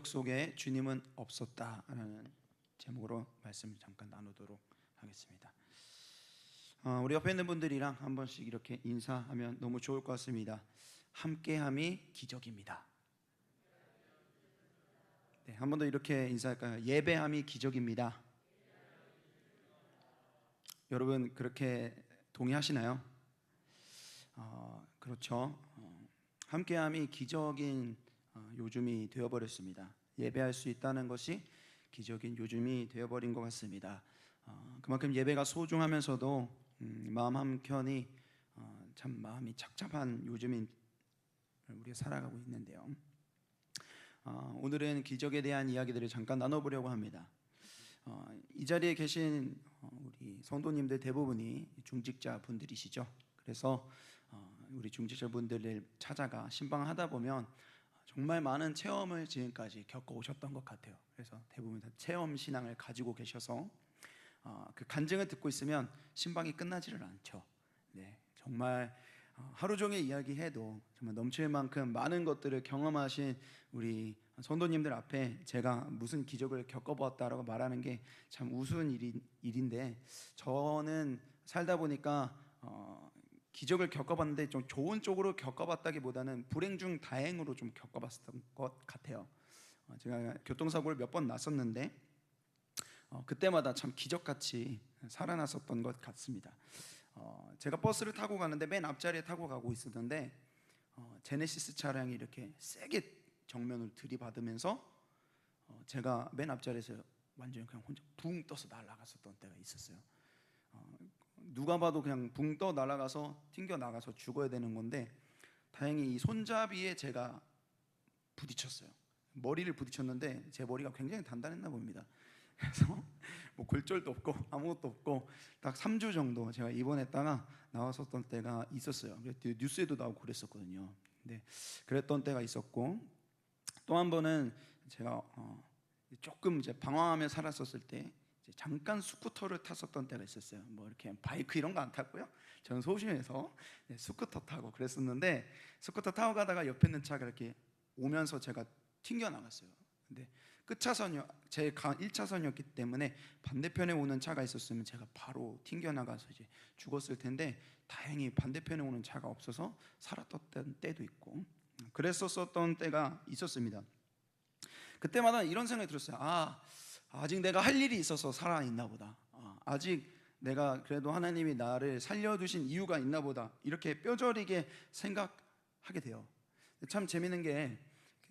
속에 주님은 없었다라는 제목으로 말씀을 잠깐 나누도록 하겠습니다. 우리 옆에 있는 분들이랑 한 번씩 이렇게 인사하면 너무 좋을 것 같습니다. 함께함이 기적입니다. 네, 한 번 더 이렇게 인사할까요? 예배함이 기적입니다. 여러분 그렇게 동의하시나요? 그렇죠. 함께함이 기적인 요즘이 되어버렸습니다. 예배할 수 있다는 것이 기적인 요즘이 되어버린 것 같습니다. 그만큼 예배가 소중하면서도 마음 한켠이 참 마음이 착잡한 요즘인 우리가 살아가고 있는데요. 오늘은 기적에 대한 이야기들을 잠깐 나눠보려고 합니다. 이 자리에 계신 우리 성도님들 대부분이 중직자 분들이시죠. 그래서 우리 중직자 분들을 찾아가 신방하다 보면 정말 많은 체험을 지금까지 겪어오셨던 것 같아요. 그래서 대부분 다 체험 신앙을 가지고 계셔서 그 간증을 듣고 있으면 신방이 끝나지를 않죠. 네, 정말 하루 종일 이야기해도 정말 넘칠 만큼 많은 것들을 경험하신 우리 성도님들 앞에 제가 무슨 기적을 겪어보았다라고 말하는 게 참 우스운 일인데, 저는 살다 보니까 기적을 겪어봤는데 좀 좋은 쪽으로 겪어봤다기보다는 불행 중 다행으로 좀 겪어봤던 것 같아요. 제가 교통사고를 몇 번 났었는데 그때마다 참 기적같이 살아났었던 것 같습니다. 제가 버스를 타고 가는데 맨 앞자리에 타고 가고 있었는데 제네시스 차량이 이렇게 세게 정면을 들이받으면서 제가 맨 앞자리에서 완전히 그냥 혼자 붕 떠서 날아갔었던 때가 있었어요. 누가 봐도 그냥 붕 떠 날아가서 튕겨 나가서 죽어야 되는 건데, 다행히 이 손잡이에 제가 부딪혔어요. 머리를 부딪혔는데 제 머리가 굉장히 단단했나 봅니다. 그래서 뭐 골절도 없고 아무것도 없고 딱 3주 정도 제가 입원했다가 나왔었던 때가 있었어요. 뉴스에도 나오고 그랬었거든요. 네, 그랬던 때가 있었고, 또 한 번은 제가 조금 이제 방황하며 살았었을 때 잠깐 스쿠터를 탔었던 때가 있었어요. 뭐 이렇게 바이크 이런 거 안 탔고요. 저는 소심해서 스쿠터 타고 그랬었는데, 스쿠터 타고 가다가 옆에 있는 차가 이렇게 오면서 제가 튕겨 나갔어요. 근데 끝차선이요, 제 1차선이었기 때문에 반대편에 오는 차가 있었으면 제가 바로 튕겨 나가서 이제 죽었을 텐데, 다행히 반대편에 오는 차가 없어서 살았던 때도 있고 그랬었던 때가 있었습니다. 그때마다 이런 생각이 들었어요. 아직 내가 할 일이 있어서 살아있나 보다. 아직 내가 그래도 하나님이 나를 살려두신 이유가 있나 보다. 이렇게 뼈저리게 생각하게 돼요. 참 재밌는 게,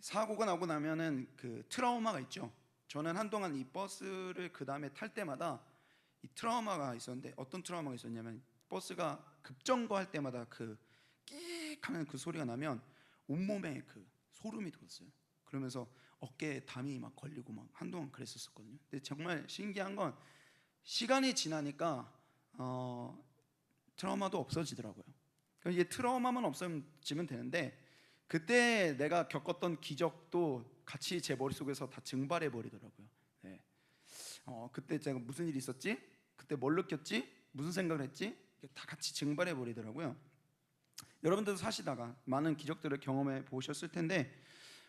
사고가 나고 나면은 그 트라우마가 있죠. 저는 한동안 이 버스를 그 다음에 탈 때마다 이 트라우마가 있었는데, 어떤 트라우마가 있었냐면, 버스가 급정거할 때마다 그 끼익 하는 그 소리가 나면 온몸에 그 소름이 돋았어요. 그러면서 어깨에 담이 막 걸리고 막 한동안 그랬었거든요. 근데 정말 신기한 건 시간이 지나니까 트라우마도 없어지더라고요. 그러니까 이게 트라우마만 없어지면 되는데, 그때 내가 겪었던 기적도 같이 제 머릿속에서 다 증발해 버리더라고요. 네. 그때 제가 무슨 일이 있었지? 그때 뭘 느꼈지? 무슨 생각을 했지? 이게 다 같이 증발해 버리더라고요. 여러분들도 사시다가 많은 기적들을 경험해 보셨을 텐데,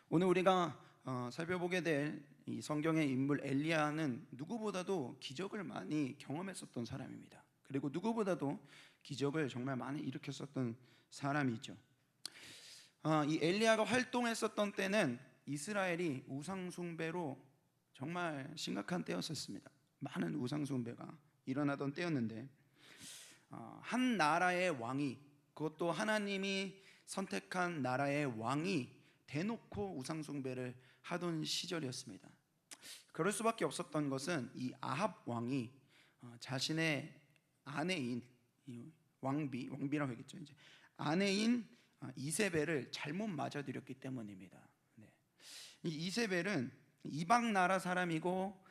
오늘 우리가 살펴보게 될 이 성경의 인물 엘리야는 누구보다도 기적을 많이 경험했었던 사람입니다. 그리고 누구보다도 기적을 정말 많이 일으켰었던 사람이죠. 이 엘리야가 활동했었던 때는 이스라엘이 우상 숭배로 정말 심각한 때였었습니다. 많은 우상 숭배가 일어나던 때였는데, 한 나라의 왕이, 그것도 하나님이 선택한 나라의 왕이 대놓고 우상 숭배를 하던 시절이었습니다. 그럴 수밖에 없었던 것은 이 아합 왕이 자신의 아내인 왕비라고 하겠죠. 이제 아내인 이세벨을 잘못 맞아들였기 때문입니다. 네. 이 이세벨은 이방 나라 사람이고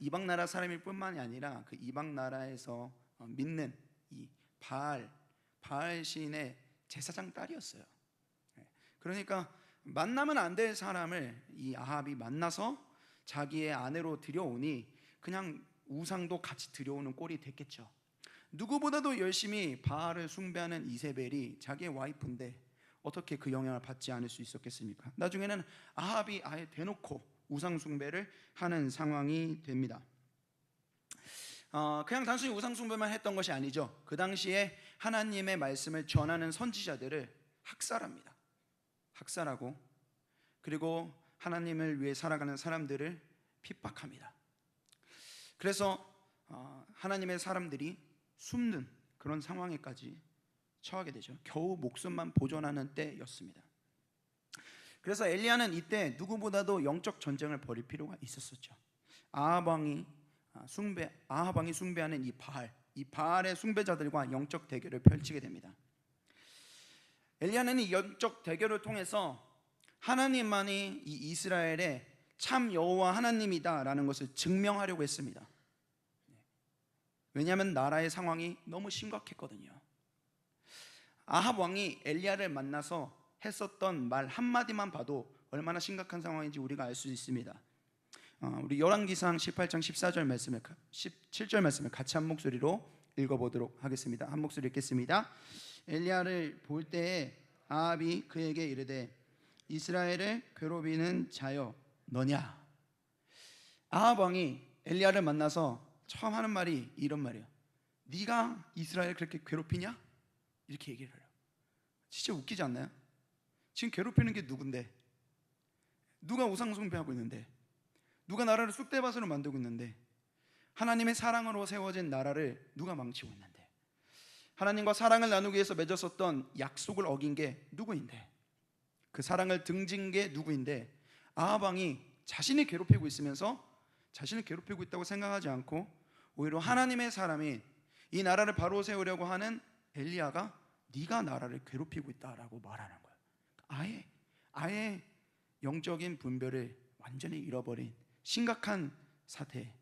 이방 나라 사람일 뿐만이 아니라 그 이방 나라에서 믿는 이 바알 신의 제사장 딸이었어요. 네. 그러니까 만나면 안 될 사람을 이 아합이 만나서 자기의 아내로 들여오니 그냥 우상도 같이 들여오는 꼴이 됐겠죠. 누구보다도 열심히 바알을 숭배하는 이세벨이 자기의 와이프인데 어떻게 그 영향을 받지 않을 수 있었겠습니까? 나중에는 아합이 아예 대놓고 우상 숭배를 하는 상황이 됩니다. 그냥 단순히 우상 숭배만 했던 것이 아니죠. 그 당시에 하나님의 말씀을 전하는 선지자들을 학살합니다. 학살하고 그리고 하나님을 위해 살아가는 사람들을 핍박합니다. 그래서 하나님의 사람들이 숨는 그런 상황에까지 처하게 되죠. 겨우 목숨만 보존하는 때였습니다. 그래서 엘리야는 이때 누구보다도 영적 전쟁을 벌일 필요가 있었었죠. 아합 왕이 숭배하는 이 바알의 숭배자들과 영적 대결을 펼치게 됩니다. 엘리야는 이 영적 대결을 통해서 하나님만이 이 이스라엘의 참 여호와 하나님이다라는 것을 증명하려고 했습니다. 왜냐하면 나라의 상황이 너무 심각했거든요. 아합 왕이 엘리야를 만나서 했었던 말 한마디만 봐도 얼마나 심각한 상황인지 우리가 알 수 있습니다. 우리 열왕기상 18장 14절 말씀을 17절 말씀을 같이 한 목소리로 읽어보도록 하겠습니다. 한 목소리 읽겠습니다. 엘리야를 볼 때에 아합이 그에게 이르되 이스라엘을 괴롭히는 자여 너냐. 아합 왕이 엘리야를 만나서 처음 하는 말이 이런 말이에요. 네가 이스라엘 그렇게 괴롭히냐? 이렇게 얘기를 해요. 진짜 웃기지 않나요? 지금 괴롭히는 게 누군데? 누가 우상 숭배하고 있는데? 누가 나라를 쑥대밭으로 만들고 있는데? 하나님의 사랑으로 세워진 나라를 누가 망치고 있는데? 하나님과 사랑을 나누기 위해서 맺었었던 약속을 어긴 게 누구인데? 그 사랑을 등진 게 누구인데? 아합 왕이 자신이 괴롭히고 있으면서 자신을 괴롭히고 있다고 생각하지 않고 오히려 하나님의 사람인 이 나라를 바로 세우려고 하는 엘리야가 네가 나라를 괴롭히고 있다라고 말하는 거예요. 아예 영적인 분별을 완전히 잃어버린 심각한 사태.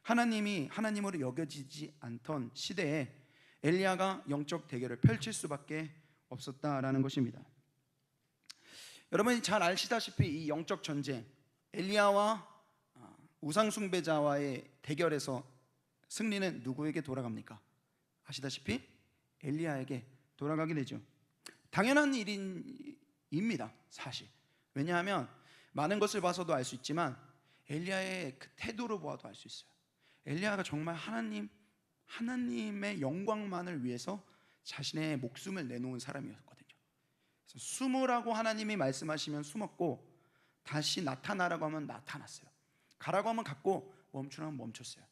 하나님이 하나님으로 여겨지지 않던 시대에 엘리야가 영적 대결을 펼칠 수밖에 없었다라는 것입니다. 여러분이 잘 아시다시피 이 영적 전쟁, 엘리야와 우상 숭배자와의 대결에서 승리는 누구에게 돌아갑니까? 아시다시피 엘리야에게 돌아가게 되죠. 당연한 일입니다, 사실. 왜냐하면 많은 것을 봐서도 알 수 있지만 엘리야의 그 태도로 보아도 알 수 있어요. 엘리야가 정말 하나님의 영광만을 위해서 자신의 목숨을 내놓은 사람이었거든요. 그래서 숨으라고 하나님이 말씀하시면 숨었고 다시 나타나라고 하면 나타났어요. 가라고 하면 갔고 멈추라고 하면 멈췄어요.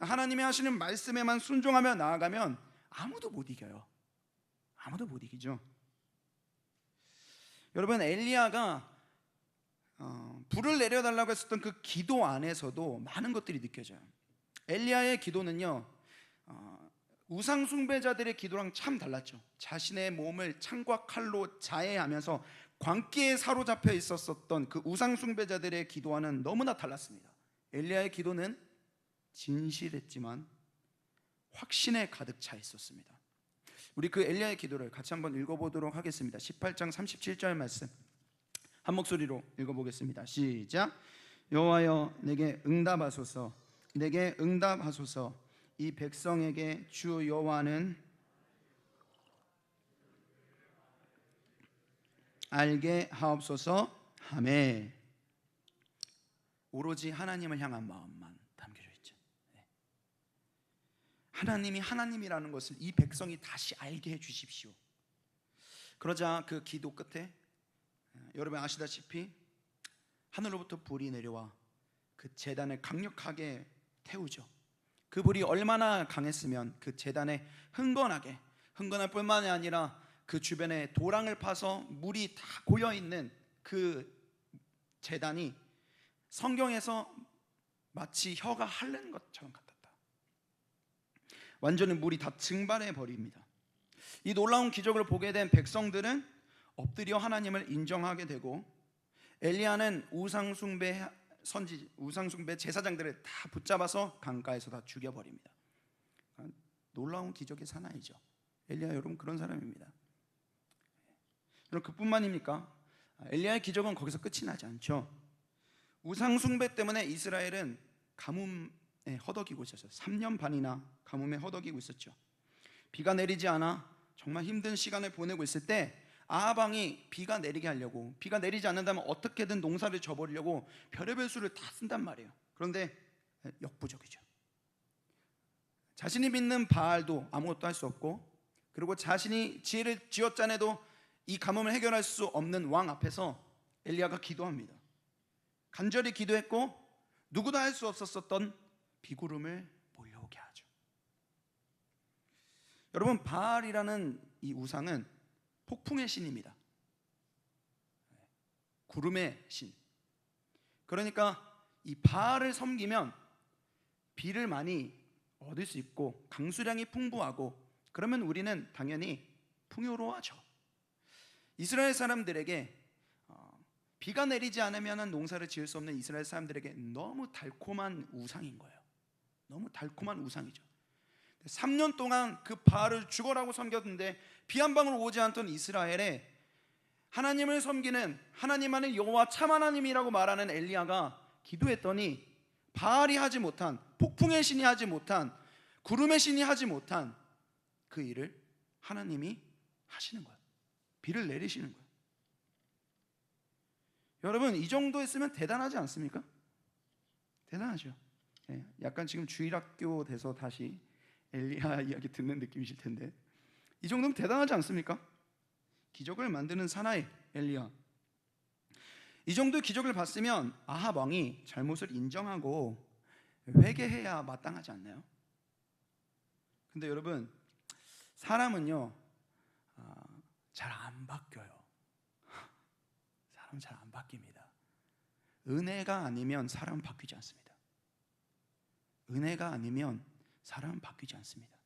하나님이 하시는 말씀에만 순종하며 나아가면 아무도 못 이겨요. 아무도 못 이기죠. 여러분, 엘리야가 불을 내려달라고 했었던 그 기도 안에서도 많은 것들이 느껴져요. 엘리야의 기도는요, 우상 숭배자들의 기도랑 참 달랐죠. 자신의 몸을 창과 칼로 자해하면서 광기에 사로잡혀 있었던 그 우상 숭배자들의 기도와는 너무나 달랐습니다. 엘리야의 기도는 진실했지만 확신에 가득 차 있었습니다. 우리 그 엘리야의 기도를 같이 한번 읽어보도록 하겠습니다. 18장 37절 말씀 한 목소리로 읽어보겠습니다. 시작. 여호와여 내게 응답하소서. 내게 응답하소서. 이 백성에게 주 여호와는 알게 하옵소서. 아멘. 오로지 하나님을 향한 마음만 담겨져 있죠. 하나님이 하나님이라는 것을 이 백성이 다시 알게 해주십시오. 그러자 그 기도 끝에 여러분 아시다시피 하늘로부터 불이 내려와 그 제단을 강력하게 태우죠. 그 불이 얼마나 강했으면 그 제단에 흥건할 뿐만이 아니라 그 주변에 도랑을 파서 물이 다 고여있는 그 제단이 성경에서 마치 혀가 핥는 것처럼 같았다. 완전히 물이 다 증발해 버립니다. 이 놀라운 기적을 보게 된 백성들은 엎드려 하나님을 인정하게 되고 엘리야는 우상숭배 제사장들을 다 붙잡아서 강가에서 다 죽여버립니다. 놀라운 기적의 사나이죠. 엘리야 여러분 그런 사람입니다. 여러분 그뿐만입니까? 엘리야의 기적은 거기서 끝이 나지 않죠. 우상숭배 때문에 이스라엘은 가뭄에 허덕이고 있었어요. 3년 반이나 가뭄에 허덕이고 있었죠. 비가 내리지 않아 정말 힘든 시간을 보내고 있을 때 아합 왕이 비가 내리게 하려고, 비가 내리지 않는다면 어떻게든 농사를 져버리려고 별의별 수를 다 쓴단 말이에요. 그런데 역부족이죠. 자신이 믿는 바알도 아무것도 할 수 없고, 그리고 자신이 지혜를 쥐어짜내도 이 가뭄을 해결할 수 없는 왕 앞에서 엘리야가 기도합니다. 간절히 기도했고 누구도 할 수 없었던 비구름을 몰려오게 하죠. 여러분, 바알이라는 이 우상은 폭풍의 신입니다. 구름의 신. 그러니까 이 바알을 섬기면 비를 많이 얻을 수 있고 강수량이 풍부하고, 그러면 우리는 당연히 풍요로워하죠. 이스라엘 사람들에게 비가 내리지 않으면 농사를 지을 수 없는 이스라엘 사람들에게 너무 달콤한 우상인 거예요. 너무 달콤한 우상이죠. 3년 동안 그 바알을 죽어라고 섬겼는데 비 한 방울 오지 않던 이스라엘에 하나님을 섬기는 하나님만의 여호와 참 하나님이라고 말하는 엘리야가 기도했더니 바알이 하지 못한, 폭풍의 신이 하지 못한, 구름의 신이 하지 못한 그 일을 하나님이 하시는 거예요. 비를 내리시는 거예요. 여러분, 이 정도 했으면 대단하지 않습니까? 대단하죠. 약간 지금 주일학교 돼서 다시 엘리야 이야기 듣는 느낌이실 텐데, 이 정도면 대단하지 않습니까? 기적을 만드는 사나이 엘리야. 이 정도 기적을 봤으면 아합 왕이 잘못을 인정하고 회개해야 마땅하지 않나요? 근데 여러분, 사람은요 잘 안 바뀌어요. 사람 잘 안 바뀝니다. 은혜가 아니면 사람은 바뀌지 않습니다. 은혜가 아니면 사람은 바뀌지 않습니다.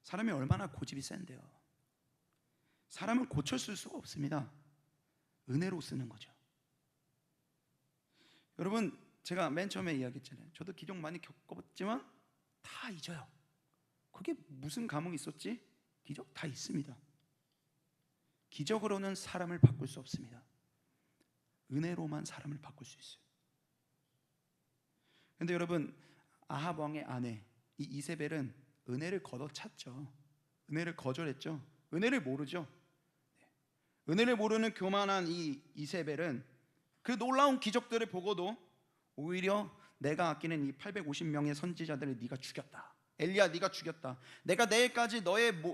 사람이 얼마나 고집이 센데요. 사람을 고쳐쓸 수가 없습니다. 은혜로 쓰는 거죠. 여러분, 제가 맨 처음에 이야기했잖아요. 저도 기적 많이 겪어봤지만 다 잊어요. 그게 무슨 감흥이 있었지? 기적 다 있습니다. 기적으로는 사람을 바꿀 수 없습니다. 은혜로만 사람을 바꿀 수 있어요. 그런데 여러분, 아합 왕의 아내 이 이세벨은 은혜를 걷어찼죠. 은혜를 거절했죠. 은혜를 모르죠. 은혜를 모르는 교만한 이 이세벨은 그 놀라운 기적들을 보고도 오히려 내가 아끼는 이 850명의 선지자들을 네가 죽였다. 엘리야, 네가 죽였다. 내가 내일까지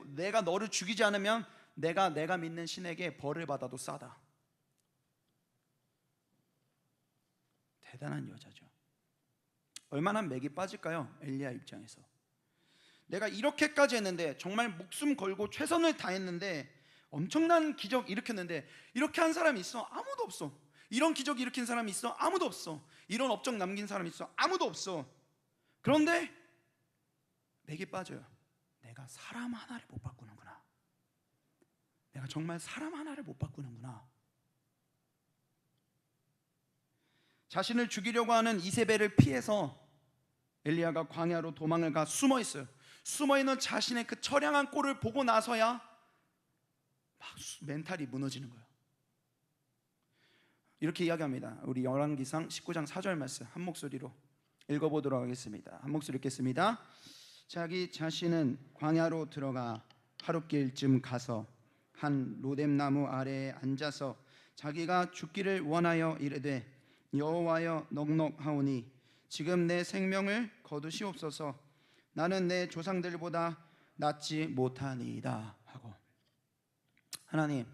내가 너를 죽이지 않으면 내가 믿는 신에게 벌을 받아도 싸다. 대단한 여자죠. 얼마나 맥이 빠질까요? 엘리야 입장에서. 내가 이렇게까지 했는데, 정말 목숨 걸고 최선을 다했는데, 엄청난 기적 일으켰는데, 이렇게 한 사람이 있어? 아무도 없어. 이런 기적 일으킨 사람이 있어? 아무도 없어. 이런 업적 남긴 사람이 있어? 아무도 없어. 그런데 맥이 빠져요. 내가 사람 하나를 못 바꾸는구나. 내가 정말 사람 하나를 못 바꾸는구나. 자신을 죽이려고 하는 이세벨을 피해서 엘리야가 광야로 도망을 가 숨어 있어요. 숨어 있는 자신의 그 처량한 꼴을 보고 나서야 막 멘탈이 무너지는 거예요. 이렇게 이야기합니다. 우리 열왕기상 19장 4절 말씀 한 목소리로 읽어보도록 하겠습니다. 한 목소리 읽겠습니다. 자기 자신은 광야로 들어가 하룻길쯤 가서 한 로뎀나무 아래에 앉아서 자기가 죽기를 원하여 이르되, 여호와여, 넉넉하오니 지금 내 생명을 거두시옵소서. 나는 내 조상들보다 낫지 못하니이다 하고, 하나님,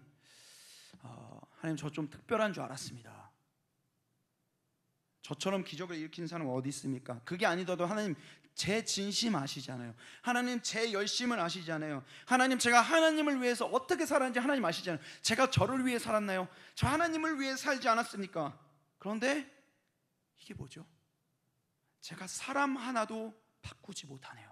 하나님, 저 좀 특별한 줄 알았습니다. 저처럼 기적을 일으킨 사람 어디 있습니까? 그게 아니더라도 하나님, 제 진심 아시잖아요. 하나님, 제 열심을 아시잖아요. 하나님, 제가 하나님을 위해서 어떻게 살았는지 하나님 아시잖아요. 제가 저를 위해 살았나요? 저 하나님을 위해 살지 않았습니까? 그런데 이게 뭐죠? 제가 사람 하나도 바꾸지 못하네요.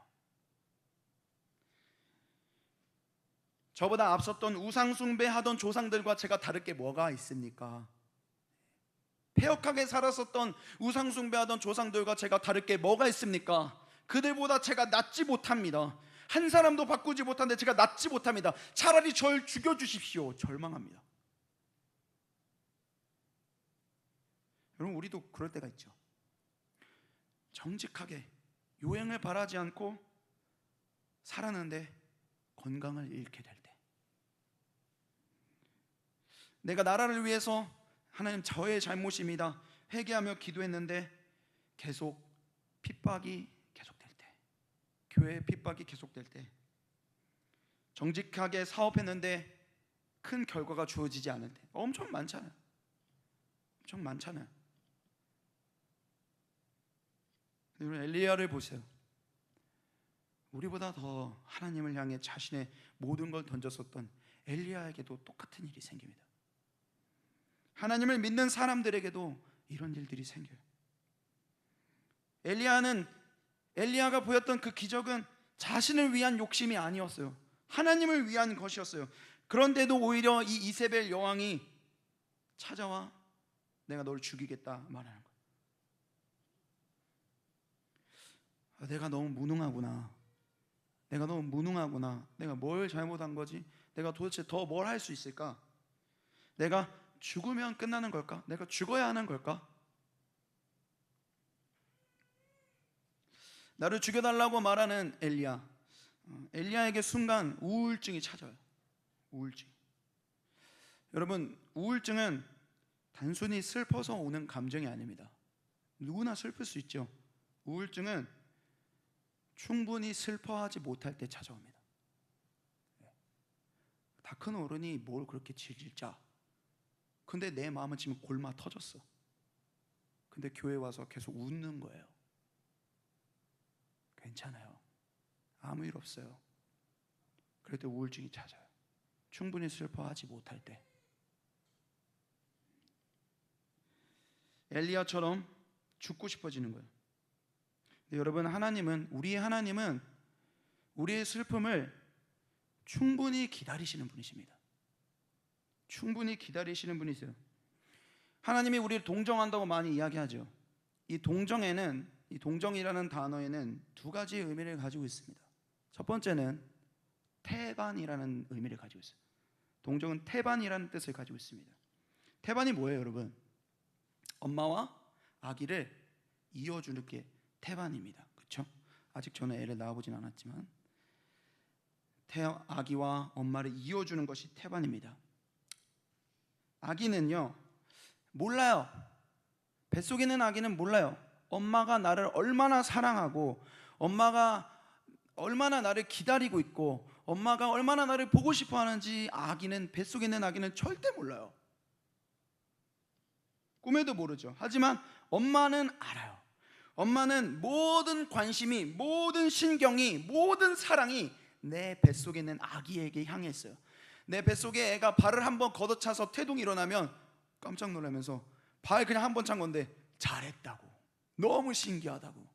저보다 앞섰던 우상숭배하던 조상들과 제가 다를 게 뭐가 있습니까? 폐역하게 살았었던 우상숭배하던 조상들과 제가 다를 게 뭐가 있습니까? 그들보다 제가 낫지 못합니다. 한 사람도 바꾸지 못하는데 제가 낫지 못합니다. 차라리 절 죽여주십시오. 절망합니다. 여러분, 우리도 그럴 때가 있죠. 정직하게 요행을 바라지 않고 살았는데 건강을 잃게 될 때, 내가 나라를 위해서 하나님 저의 잘못입니다 회개하며 기도했는데 계속 핍박이 계속될 때, 교회의 핍박이 계속될 때, 정직하게 사업했는데 큰 결과가 주어지지 않을 때 엄청 많잖아요. 엄청 많잖아요. 여러분 엘리야를 보세요. 우리보다 더 하나님을 향해 자신의 모든 걸 던졌었던 엘리야에게도 똑같은 일이 생깁니다. 하나님을 믿는 사람들에게도 이런 일들이 생겨요. 엘리야가 보였던 그 기적은 자신을 위한 욕심이 아니었어요. 하나님을 위한 것이었어요. 그런데도 오히려 이 이세벨 여왕이 찾아와 내가 너를 죽이겠다 말하는 거예요. 내가 너무 무능하구나. 내가 뭘 잘못한 거지? 내가 도대체 더 뭘 할 수 있을까? 내가 죽으면 끝나는 걸까? 내가 죽어야 하는 걸까? 나를 죽여달라고 말하는 엘리야에게 순간 우울증이 찾아요. 우울증. 여러분, 우울증은 단순히 슬퍼서 오는 감정이 아닙니다. 누구나 슬플 수 있죠. 우울증은 충분히 슬퍼하지 못할 때 찾아옵니다. 다 큰 어른이 뭘 그렇게 질질 짜. 근데 내 마음은 지금 골마 터졌어. 근데 교회 와서 계속 웃는 거예요. 괜찮아요. 아무 일 없어요. 그럴 때 우울증이 찾아요. 충분히 슬퍼하지 못할 때. 엘리야처럼 죽고 싶어지는 거예요. 여러분, 우리의 하나님은 우리의 슬픔을 충분히 기다리시는 분이십니다. 충분히 기다리시는 분이세요. 하나님이 우리를 동정한다고 많이 이야기하죠. 이 동정이라는 단어에는 두 가지 의미를 가지고 있습니다. 첫 번째는 태반이라는 의미를 가지고 있어요. 동정은 태반이라는 뜻을 가지고 있습니다. 태반이 뭐예요, 여러분? 엄마와 아기를 이어주는 게 태반입니다. 그렇죠? 아직 저는 애를 낳아보진 않았지만 아기와 엄마를 이어주는 것이 태반입니다. 아기는요 몰라요. 뱃속에 있는 아기는 몰라요. 엄마가 나를 얼마나 사랑하고 엄마가 얼마나 나를 기다리고 있고 엄마가 얼마나 나를 보고 싶어 하는지 뱃속에 있는 아기는 절대 몰라요. 꿈에도 모르죠. 하지만 엄마는 알아요. 엄마는 모든 관심이, 모든 신경이, 모든 사랑이 내 뱃속에 있는 아기에게 향해 있어요. 내 뱃속에 애가 발을 한번 걷어차서 태동이 일어나면 깜짝 놀라면서 발 그냥 한번 찬 건데 잘했다고, 너무 신기하다고.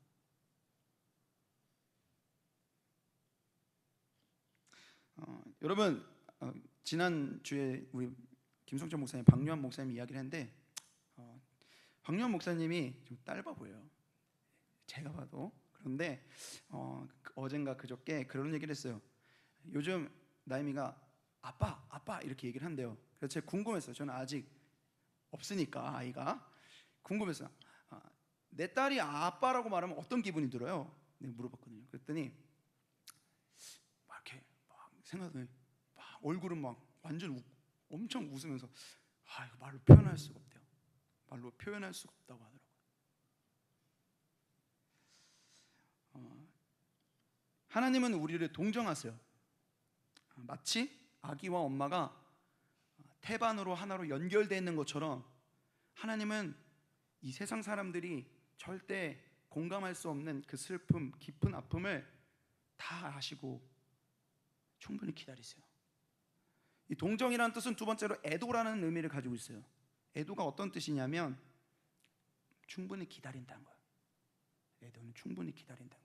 여러분, 지난주에 우리 김성철 목사님, 박요한 목사님 이야기를 했는데 박요한 목사님이 좀 짧아 보여요. 제가 봐도. 그런데 어젠가 그저께 그런 얘기를 했어요. 요즘 나이미가 아빠 이렇게 얘기를 한대요. 그래서 제가 궁금했어요. 저는 아직 없으니까 아이가 궁금했어요. 내 딸이 아빠라고 말하면 어떤 기분이 들어요? 내가 물어봤거든요. 그랬더니 막 이렇게 막 생각을 막 얼굴은 막 완전 엄청 웃으면서 이거 말로 표현할 수가 없대요. 말로 표현할 수가 없다고 하더라고요. 하나님은 우리를 동정하세요. 마치 아기와 엄마가 태반으로 하나로 연결되어 있는 것처럼 하나님은 이 세상 사람들이 절대 공감할 수 없는 그 슬픔, 깊은 아픔을 다 아시고 충분히 기다리세요. 이 동정이라는 뜻은 두 번째로 애도라는 의미를 가지고 있어요. 애도가 어떤 뜻이냐면 충분히 기다린다는 거예요. 애도는 충분히 기다린다는 거예요.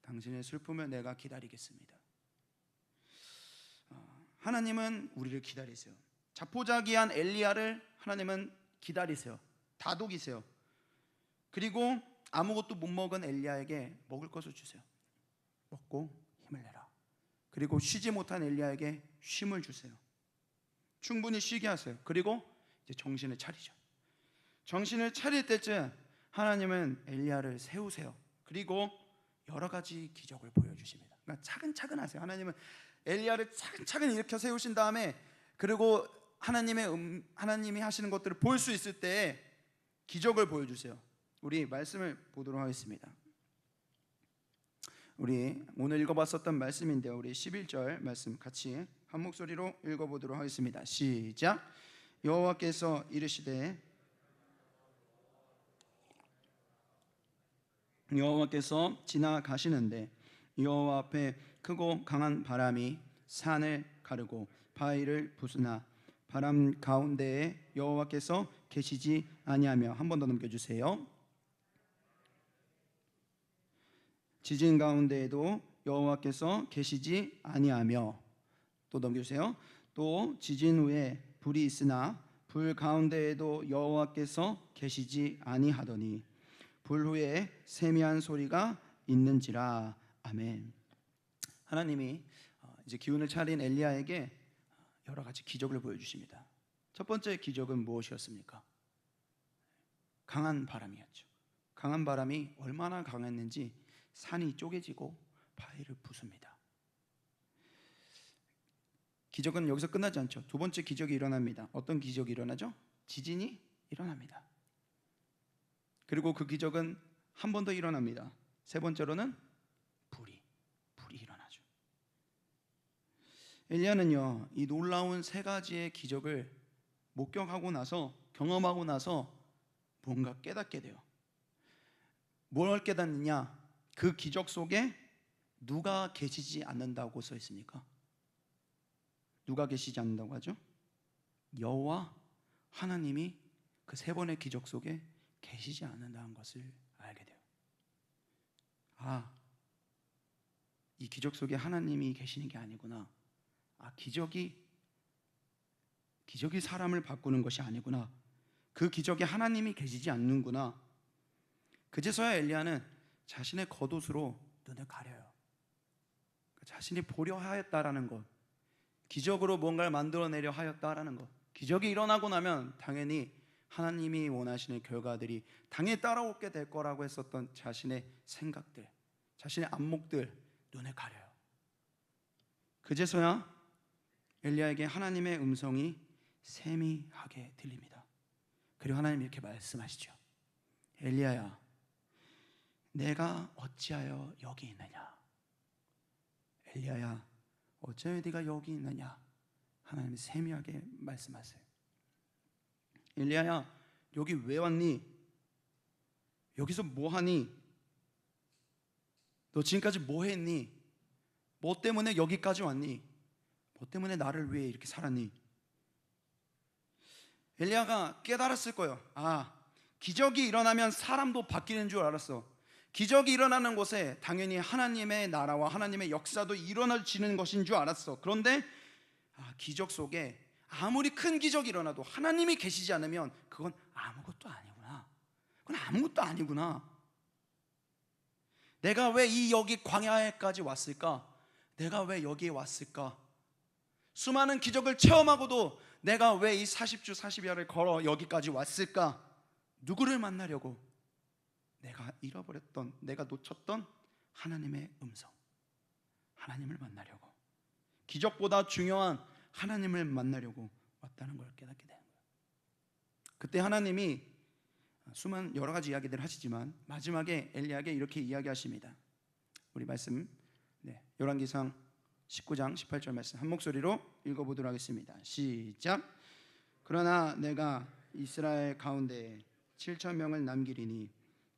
당신의 슬픔을 내가 기다리겠습니다. 하나님은 우리를 기다리세요. 자포자기한 엘리야를 하나님은 기다리세요. 다독이세요. 그리고 아무것도 못 먹은 엘리야에게 먹을 것을 주세요. 먹고 힘을 내라. 그리고 쉬지 못한 엘리야에게 쉼을 주세요. 충분히 쉬게 하세요. 그리고 이제 정신을 차리죠. 정신을 차릴 때쯤 하나님은 엘리야를 세우세요. 그리고 여러 가지 기적을 보여주십니다. 그러니까 차근차근 하세요. 하나님은 엘리야를 차근차근 일으켜 세우신 다음에 그리고 하나님이 하시는 것들을 볼 수 있을 때 기적을 보여주세요. 우리 말씀을 보도록 하겠습니다. 우리 오늘 읽어봤었던 말씀인데요, 우리 11절 말씀 같이 한 목소리로 읽어보도록 하겠습니다. 시작. 여호와께서 이르시되 여호와께서 지나가시는데 여호와 앞에 크고 강한 바람이 산을 가르고 바위를 부수나 바람 가운데에 여호와께서 계시지 아니하며. 한 번 더 넘겨주세요. 지진 가운데에도 여호와께서 계시지 아니하며. 또 넘겨주세요. 또 지진 후에 불이 있으나 불 가운데에도 여호와께서 계시지 아니하더니 불 후에 세미한 소리가 있는지라. 아멘. 하나님이 이제 기운을 차린 엘리야에게 여러 가지 기적을 보여주십니다. 첫 번째 기적은 무엇이었습니까? 강한 바람이었죠. 강한 바람이 얼마나 강했는지 산이 쪼개지고 바위를 부숩니다. 기적은 여기서 끝나지 않죠. 두 번째 기적이 일어납니다. 어떤 기적이 일어나죠? 지진이 일어납니다. 그리고 그 기적은 한 번 더 일어납니다. 세 번째로는 불이 일어나죠. 엘리야는요, 이 놀라운 세 가지의 기적을 목격하고 나서, 경험하고 나서 뭔가 깨닫게 돼요. 뭘 깨닫느냐? 그 기적 속에 누가 계시지 않는다고 써 있습니까? 누가 계시지 않는다고 하죠? 여호와 하나님이 그 세 번의 기적 속에 계시지 않는다는 것을 알게 돼요. 이 기적 속에 하나님이 계시는 게 아니구나. 기적이 사람을 바꾸는 것이 아니구나. 그 기적에 하나님이 계시지 않는구나. 그제서야 엘리야는 자신의 겉옷으로 눈을 가려요. 자신이 보려 하였다라는 것, 기적으로 뭔가를 만들어내려 하였다라는 것. 기적이 일어나고 나면 당연히 하나님이 원하시는 결과들이 당연히 따라오게 될 거라고 했었던 자신의 생각들, 자신의 안목들, 눈을 가려요. 그제서야 엘리야에게 하나님의 음성이 세미하게 들립니다. 그리고 하나님이 이렇게 말씀하시죠. 엘리야야, 내가 어찌하여 여기 있느냐? 엘리야야, 어찌하여 네가 여기 있느냐? 하나님이 세미하게 말씀하세요. 엘리야야, 여기 왜 왔니? 여기서 뭐 하니? 너 지금까지 뭐 했니? 뭐 때문에 여기까지 왔니? 뭐 때문에 나를 위해 이렇게 살았니? 엘리야가 깨달았을 거예요. 기적이 일어나면 사람도 바뀌는 줄 알았어. 기적이 일어나는 곳에 당연히 하나님의 나라와 하나님의 역사도 일어나지는 것인 줄 알았어. 그런데 기적 속에 아무리 큰 기적이 일어나도 하나님이 계시지 않으면 그건 아무것도 아니구나. 그건 아무것도 아니구나. 내가 왜 여기 광야에까지 왔을까? 내가 왜 여기에 왔을까? 수많은 기적을 체험하고도 내가 왜 이 40주 40야를 걸어 여기까지 왔을까? 누구를 만나려고? 내가 잃어버렸던, 내가 놓쳤던 하나님의 음성, 하나님을 만나려고, 기적보다 중요한 하나님을 만나려고 왔다는 걸 깨닫게 되는 거예요. 그때 하나님이 수많은 여러 가지 이야기들을 하시지만 마지막에 엘리야에게 이렇게 이야기하십니다. 우리 말씀 열왕기상 19장 18절 말씀 한 목소리로 읽어보도록 하겠습니다. 시작. 그러나 내가 이스라엘 가운데 7,000명을 남기리니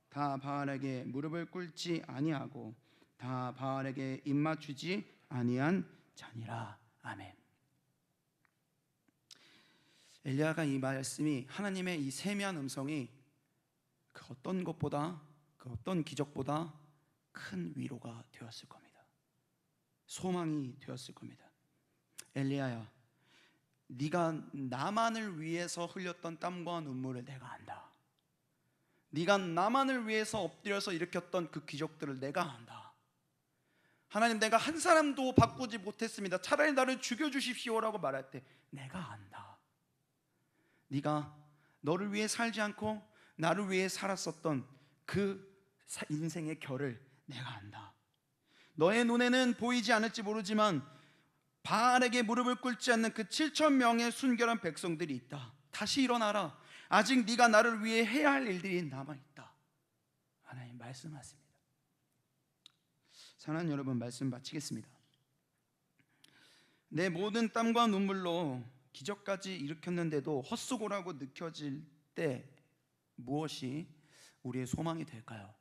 다 바알에게 무릎을 꿇지 아니하고 다 바알에게 입맞추지 아니한 자니라. 아멘. 엘리야가 이 말씀이, 하나님의 이 세미한 음성이 그 어떤 것보다, 그 어떤 기적보다 큰 위로가 되었을 겁니다. 소망이 되었을 겁니다. 엘리야야, 네가 나만을 위해서 흘렸던 땀과 눈물을 내가 안다. 네가 나만을 위해서 엎드려서 일으켰던 그 기적들을 내가 안다. 하나님, 내가 한 사람도 바꾸지 못했습니다. 차라리 나를 죽여주십시오라고 말할 때 내가 안다. 네가 너를 위해 살지 않고 나를 위해 살았었던 그 인생의 결을 내가 안다. 너의 눈에는 보이지 않을지 모르지만 바알에게 무릎을 꿇지 않는 그 7천 명의 순결한 백성들이 있다. 다시 일어나라. 아직 네가 나를 위해 해야 할 일들이 남아있다. 하나님 말씀하십니다. 사랑하는 여러분, 말씀 마치겠습니다. 내 모든 땀과 눈물로 기적까지 일으켰는데도 헛수고라고 느껴질 때 무엇이 우리의 소망이 될까요?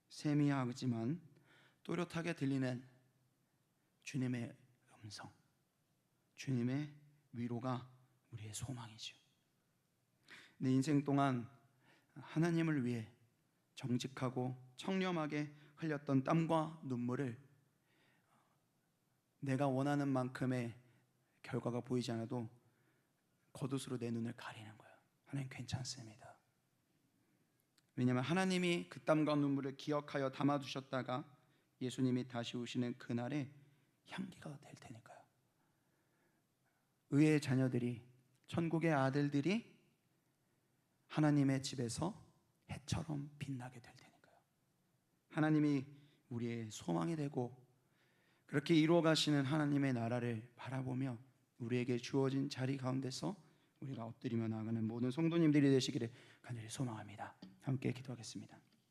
세미하지만 또렷하게 들리는 주님의 음성, 주님의 위로가 우리의 소망이죠. 내 인생 동안 하나님을 위해 정직하고 청렴하게 흘렸던 땀과 눈물을 내가 원하는 만큼의 결과가 보이지 않아도 겉옷으로 내 눈을 가리는 거예요. 하나님 괜찮습니다. 왜냐하면 하나님이 그 땀과 눈물을 기억하여 담아두셨다가 예수님이 다시 오시는 그날에 향기가 될 테니까요. 의의 자녀들이, 천국의 아들들이 하나님의 집에서 해처럼 빛나게 될 테니까요. 하나님이 우리의 소망이 되고 그렇게 이루어 가시는 하나님의 나라를 바라보며 우리에게 주어진 자리 가운데서 우리가 엎드리며 나아가는 모든 성도님들이 되시기를 간절히 소망합니다. 함께 기도하겠습니다.